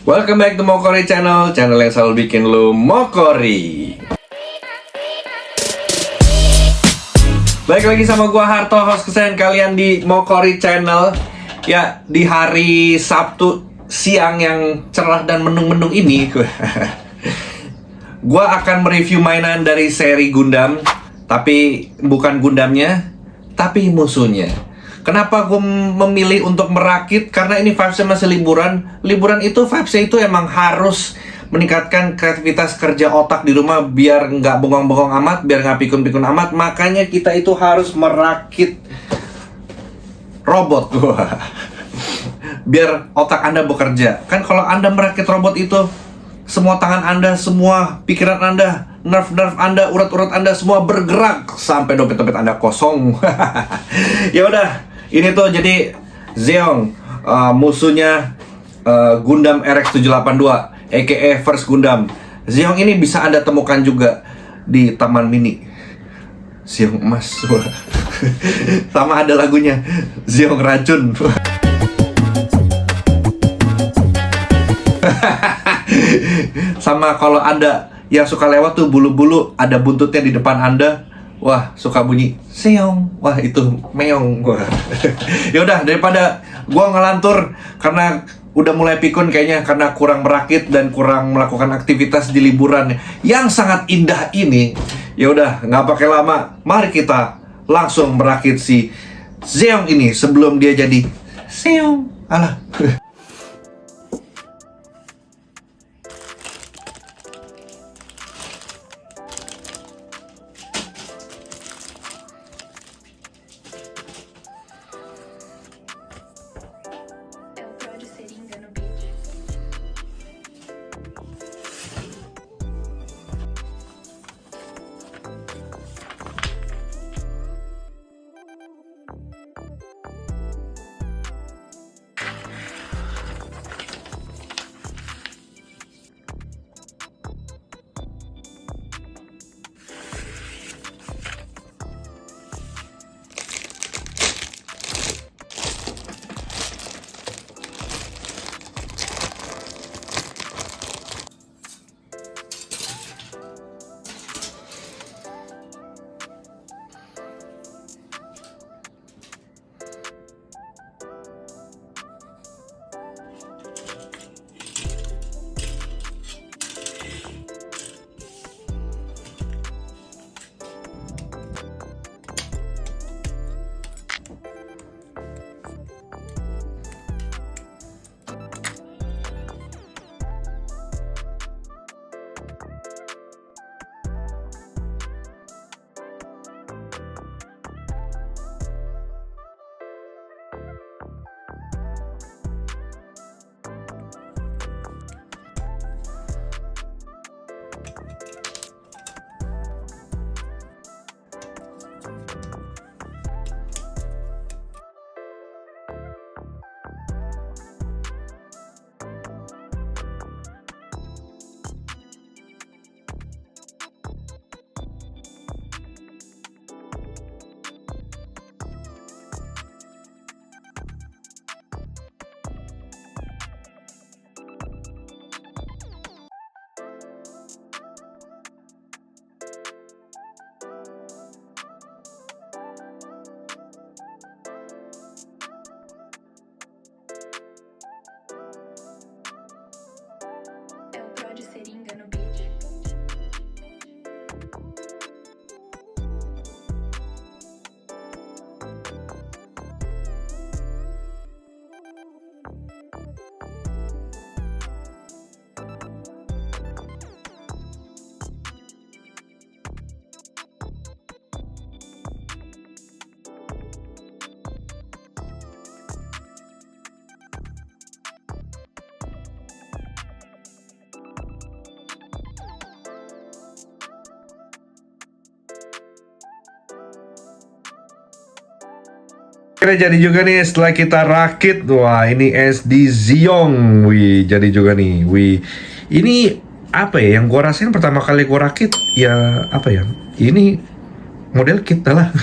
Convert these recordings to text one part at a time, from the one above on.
Welcome back to Mokori Channel, channel yang selalu bikin lu mokori. Balik lagi sama gua Harto, host kesayangan kalian di Mokori Channel. Ya, di hari Sabtu siang yang cerah dan mendung-mendung ini gua akan mereview mainan dari seri Gundam. Tapi bukan Gundamnya, tapi musuhnya. Kenapa gue memilih untuk merakit? Karena ini vibes-nya masih liburan. Liburan itu vibes-nya itu emang harus meningkatkan kreativitas kerja otak di rumah, biar nggak bengong-bengong amat, biar nggak pikun-pikun amat. Makanya kita itu harus merakit robot. Biar otak Anda bekerja. Kan kalau Anda merakit robot itu, semua tangan Anda, semua pikiran Anda, nerve-nerve Anda, urat-urat Anda semua bergerak sampai dompet-dompet Anda kosong. Ya udah. Ini tuh jadi Zeong, musuhnya Gundam RX-782 aka First Gundam. Zeong ini bisa Anda temukan juga di Taman Mini. Zeong emas. Sama ada lagunya, Zeong racun. Sama kalau Anda yang suka lewat tuh bulu-bulu ada buntutnya di depan Anda, wah, suka bunyi seong. Wah, itu meong gua. Ya udah, daripada gua ngelantur karena udah mulai pikun kayaknya karena kurang merakit dan kurang melakukan aktivitas di liburan yang sangat indah ini. Ya udah, nggak pakai lama, mari kita langsung merakit si Zeong ini sebelum dia jadi seong. Alah. Akhirnya jadi juga nih setelah kita rakit. Wah, ini SD Zeong. Wih, jadi juga nih. Wih, ini apa ya yang gua rasain pertama kali gua rakit ya, apa ya, ini model kita lah.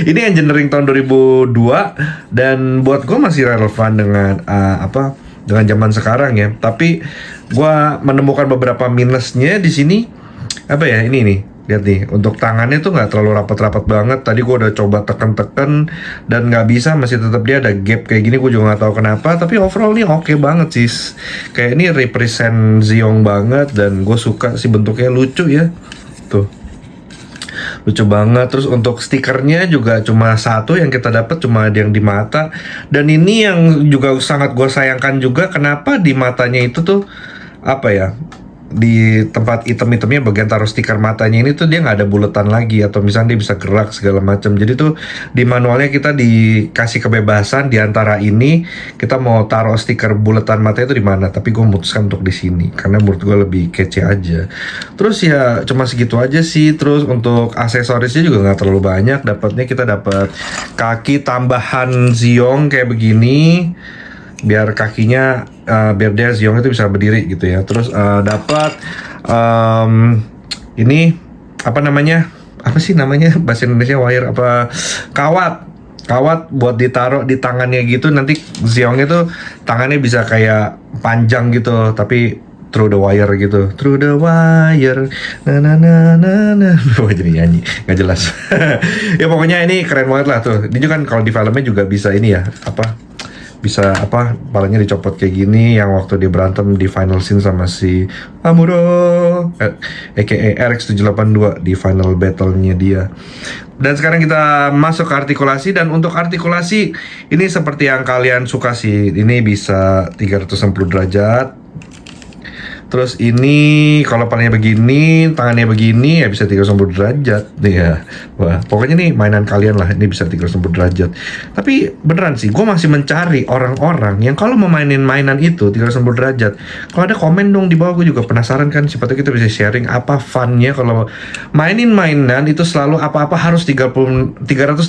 Ini engineering tahun 2002 dan buat gue masih relevan dengan dengan zaman sekarang ya. Tapi gua menemukan beberapa minusnya di sini. Apa ya, ini nih, lihat nih, untuk tangannya tuh nggak terlalu rapat-rapat banget. Tadi gua udah coba tekan-tekan dan nggak bisa, masih tetap dia ada gap kayak gini. Gue juga nggak tahu kenapa, tapi overall nih oke banget sih. Kayak ini represent Xiong banget, dan gue suka sih, bentuknya lucu ya, tuh lucu banget. Terus untuk stikernya juga cuma satu yang kita dapat, cuma ada yang di mata. Dan ini yang juga sangat gue sayangkan juga, kenapa di matanya itu tuh apa ya, di tempat item-itemnya bagian taruh stiker matanya ini tuh dia nggak ada buletan lagi, atau misalnya dia bisa gerak segala macam. Jadi tuh di manualnya kita dikasih kebebasan di antara ini, kita mau taruh stiker buletan mata itu di mana. Tapi gue memutuskan untuk di sini karena menurut gue lebih kece aja. Terus ya cuma segitu aja sih. Terus untuk aksesorisnya juga nggak terlalu banyak. Dapatnya kita dapat kaki tambahan Xiong kayak begini, biar kakinya biar dia Xiong itu bisa berdiri gitu ya. Terus dapat ini apa namanya, apa sih namanya bahasa Indonesia, wire apa, kawat buat ditaruh di tangannya gitu. Nanti Xiong itu tangannya bisa kayak panjang gitu, tapi through the wire gitu, through the wire, na na na na na. Wah, jadi nyanyi nggak jelas. Ya pokoknya ini keren banget lah tuh. Ini kan kalau di filmnya juga bisa ini ya, apa, bisa apa, palanya dicopot kayak gini, yang waktu dia berantem di final scene sama si Amuro aka RX-782 di final battle-nya dia. Dan sekarang kita masuk ke artikulasi. Dan untuk artikulasi ini seperti yang kalian suka sih, ini bisa 360 derajat. Terus ini kalau palanya begini, tangannya begini, ya bisa 360 derajat nih ya. Wah, pokoknya nih mainan kalian lah, ini bisa 360 derajat. Tapi beneran sih, gue masih mencari orang-orang yang kalau mau mainin mainan itu 360 derajat. Kalau ada komen dong di bawah, gue juga penasaran kan. Siapa tahu kita bisa sharing apa funnya kalau mainin mainan itu selalu apa-apa harus 360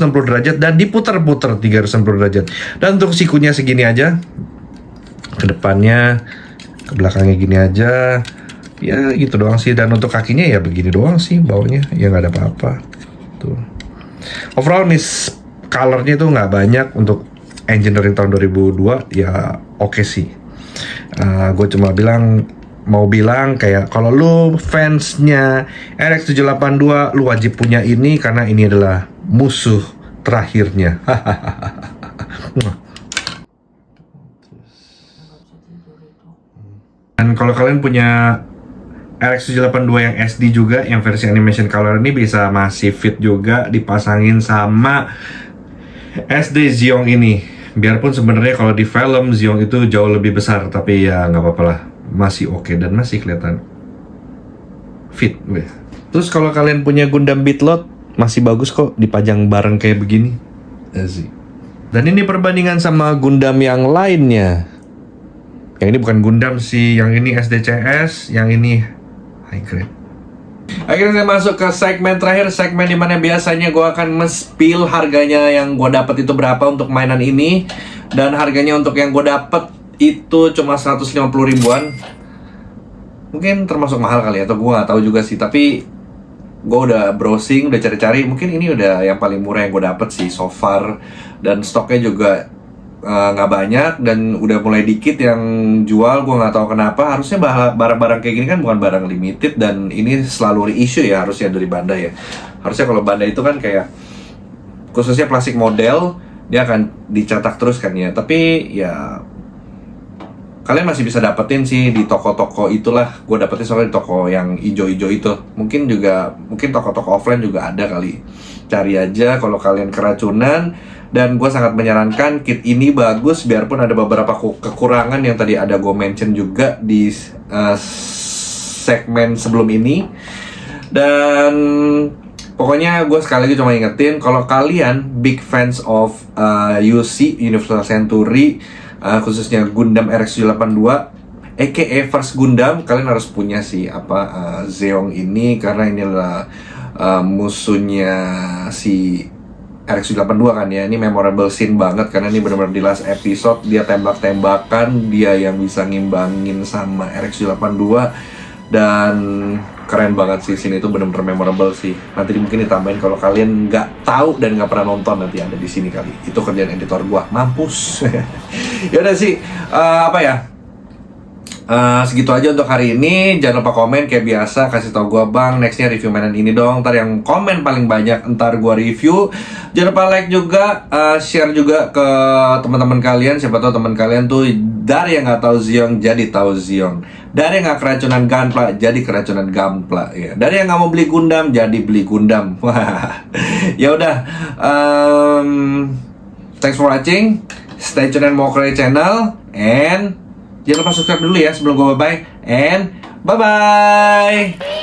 derajat dan diputar-putar 360 derajat. Dan untuk sikunya segini aja, ke depannya, ke belakangnya gini aja, ya gitu doang sih. Dan untuk kakinya ya begini doang sih, bawahnya ya nggak ada apa-apa tuh. Overall miss colornya itu nggak banyak untuk engineering tahun 2002 ya, oke sih. Gue cuma mau bilang kayak kalau lu fansnya RX-782, lu wajib punya ini karena ini adalah musuh terakhirnya. Dan kalau kalian punya RX-782 yang SD juga, yang versi animation color ini bisa masih fit juga dipasangin sama SD Xiong ini. Biarpun sebenarnya kalau di film Xiong itu jauh lebih besar, tapi ya nggak apa-apa lah, masih oke dan masih kelihatan fit. Terus kalau kalian punya Gundam Beatlot, masih bagus kok dipajang bareng kayak begini. Asik. Dan ini perbandingan sama Gundam yang lainnya. Yang ini bukan Gundam sih, yang ini SDCS, yang ini high grade. Akhirnya saya masuk ke segmen terakhir, segmen dimana biasanya gue akan nge-spill harganya yang gue dapat itu berapa untuk mainan ini. Dan harganya untuk yang gue dapat itu cuma 150 ribuan. Mungkin termasuk mahal kali ya, atau gue gak tahu juga sih. Tapi gue udah browsing, udah cari-cari, mungkin ini udah yang paling murah yang gue dapat sih so far. Dan stoknya juga nggak banyak dan udah mulai dikit yang jual. Gue nggak tahu kenapa. Harusnya barang-barang kayak gini kan bukan barang limited, dan ini selalu reissue ya harusnya dari Bandai ya. Harusnya kalau Bandai itu kan kayak khususnya plastik model, dia akan dicetak terus kan ya. Tapi ya kalian masih bisa dapetin sih di toko-toko itulah. Gue dapetin soalnya di toko yang ijo-ijo itu. Mungkin toko-toko offline juga ada kali. Cari aja kalau kalian keracunan. Dan gue sangat menyarankan kit ini bagus, biarpun ada beberapa kekurangan yang tadi ada gue mention juga di segmen sebelum ini. Dan pokoknya gue sekali lagi cuma ingetin, kalau kalian big fans of UC, Universal Century, khususnya Gundam RX-782 aka First Gundam, kalian harus punya sih Xiong ini, karena ini adalah musuhnya si RX-782 kan ya. Ini memorable scene banget karena ini benar-benar di last episode dia tembak-tembakan, dia yang bisa ngimbangin sama RX-782, dan keren banget sih scene itu, benar-benar memorable sih. Nanti mungkin ditambahin kalau kalian nggak tahu dan nggak pernah nonton, nanti ada di sini kali. Itu kerjaan editor gua, mampus. Ya udah sih, Segitu aja untuk hari ini. Jangan lupa komen kayak biasa, kasih tau gua bang, nextnya review mainan ini dong. Ntar yang komen paling banyak ntar gua review. Jangan lupa like juga, share juga ke teman-teman kalian. Siapa tahu teman kalian tuh dari yang nggak tahu Xiong jadi tahu Xiong, dari yang nggak keracunan Gunpla jadi keracunan Gunpla ya. Dari yang nggak mau beli Gundam jadi beli Gundam. Wah, ya udah. Thanks for watching. Stay tune and Mokre channel, and jangan lupa subscribe dulu ya sebelum gue bye-bye. And bye-bye.